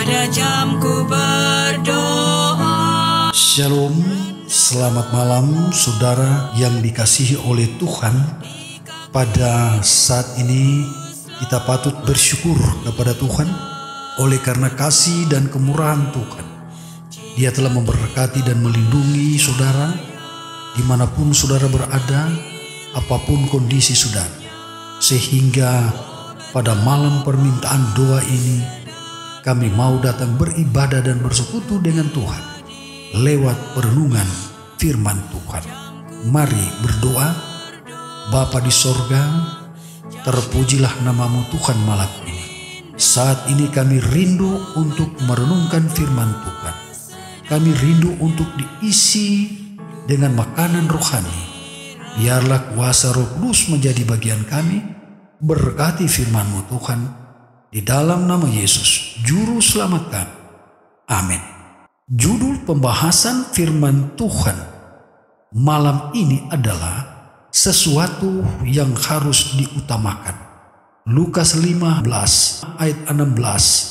pada jamku berdoa. Shalom, selamat malam saudara yang dikasihi oleh Tuhan. Pada saat ini kita patut bersyukur kepada Tuhan oleh karena kasih dan kemurahan Tuhan. Dia telah memberkati dan melindungi saudara dimanapun saudara berada, apapun kondisi saudara. Sehingga pada malam permintaan doa ini kami mau datang beribadah dan bersekutu dengan Tuhan lewat perenungan firman Tuhan. Mari berdoa. Bapa di sorga, terpujilah namamu Tuhan malam ini. Saat ini kami rindu untuk merenungkan firman Tuhan. Kami rindu untuk diisi dengan makanan rohani. Biarlah kuasa Roh Kudus menjadi bagian kami. Berkati firman-Mu Tuhan, di dalam nama Yesus, Juru Selamat kami. Amin. Judul pembahasan firman Tuhan malam ini adalah sesuatu yang harus diutamakan. Lukas 15 ayat 16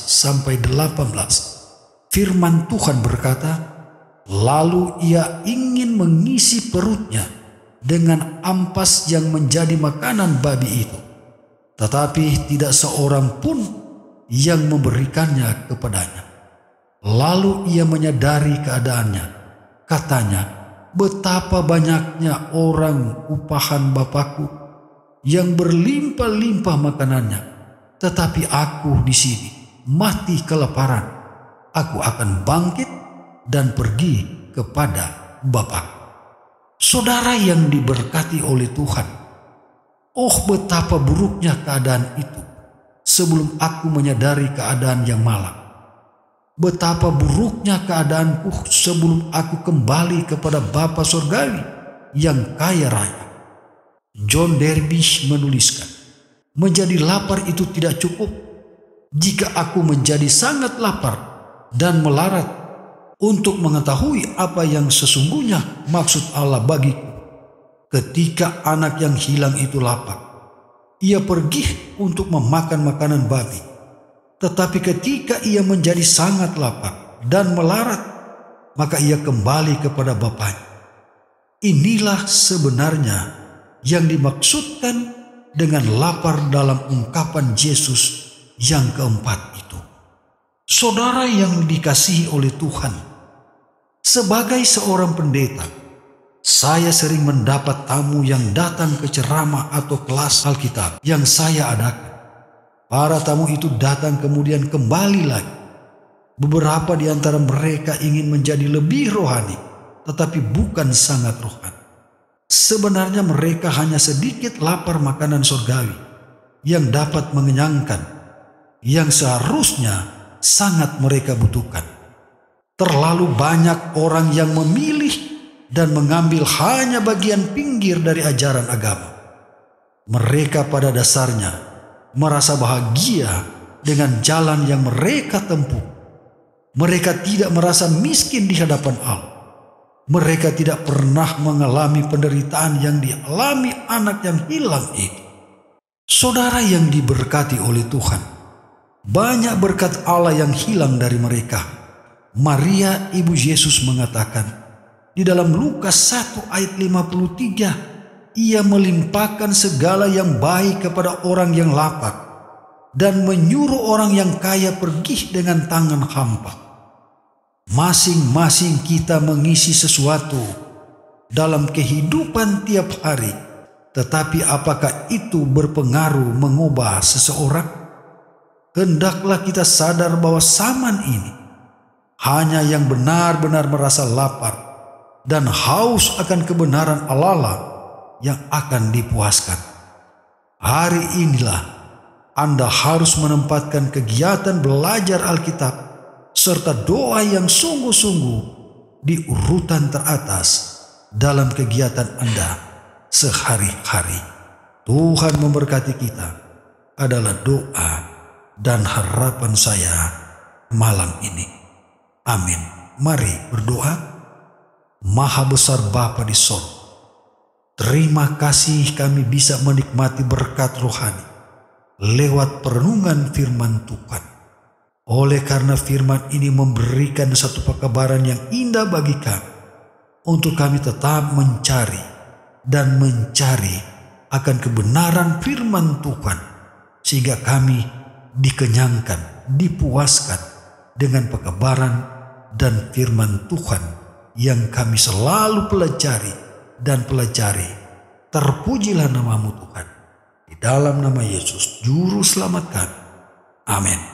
sampai 18. Firman Tuhan berkata, lalu ia ingin mengisi perutnya dengan ampas yang menjadi makanan babi itu. Tetapi tidak seorang pun yang memberikannya kepadanya. Lalu ia menyadari keadaannya. Katanya, betapa banyaknya orang upahan Bapakku yang berlimpah-limpah makanannya. Tetapi aku di sini mati kelaparan. Aku akan bangkit dan pergi kepada Bapakku. Saudara yang diberkati oleh Tuhan, oh betapa buruknya keadaan itu sebelum aku menyadari keadaan yang malang. Betapa buruknya keadaanku sebelum aku kembali kepada Bapa Surgawi yang kaya raya. John Derbysh menuliskan, menjadi lapar itu tidak cukup. Jika aku menjadi sangat lapar dan melarat untuk mengetahui apa yang sesungguhnya maksud Allah bagiku. Ketika anak yang hilang itu lapar, ia pergi untuk memakan makanan babi. Tetapi ketika ia menjadi sangat lapar dan melarat, maka ia kembali kepada bapaknya. Inilah sebenarnya yang dimaksudkan dengan lapar dalam ungkapan Yesus yang keempat itu. Saudara yang dikasihi oleh Tuhan, sebagai seorang pendeta, saya sering mendapat tamu yang datang ke ceramah atau kelas Alkitab yang saya adakan. Para tamu itu datang kemudian kembali lagi. Beberapa di antara mereka ingin menjadi lebih rohani, tetapi bukan sangat rohani. Sebenarnya mereka hanya sedikit lapar makanan surgawi yang dapat mengenyangkan, yang seharusnya sangat mereka butuhkan. Terlalu banyak orang yang memilih dan mengambil hanya bagian pinggir dari ajaran agama. Mereka pada dasarnya merasa bahagia dengan jalan yang mereka tempuh. Mereka tidak merasa miskin di hadapan Allah. Mereka tidak pernah mengalami penderitaan yang dialami anak yang hilang itu. Saudara yang diberkati oleh Tuhan, banyak berkat Allah yang hilang dari mereka. Maria ibu Yesus mengatakan, di dalam Lukas 1 ayat 53, ia melimpahkan segala yang baik kepada orang yang lapar dan menyuruh orang yang kaya pergi dengan tangan hampa. Masing-masing kita mengisi sesuatu dalam kehidupan tiap hari, tetapi apakah itu berpengaruh mengubah seseorang? Hendaklah kita sadar bahwa zaman ini hanya yang benar-benar merasa lapar dan haus akan kebenaran Allah yang akan dipuaskan. Hari inilah Anda harus menempatkan kegiatan belajar Alkitab serta doa yang sungguh-sungguh di urutan teratas dalam kegiatan Anda sehari-hari. Tuhan memberkati kita adalah doa dan harapan saya malam ini. Amin. Mari berdoa. Maha besar Bapa di sorga, terima kasih kami bisa menikmati berkat rohani lewat perenungan firman Tuhan. Oleh karena firman ini memberikan satu pekabaran yang indah bagi kami, untuk kami tetap mencari dan mencari akan kebenaran firman Tuhan, sehingga kami dikenyangkan, dipuaskan dengan pekabaran dan firman Tuhan yang kami selalu pelajari dan pelajari. Terpujilah namamu Tuhan. Di dalam nama Yesus, Juru Selamat kami. Amin.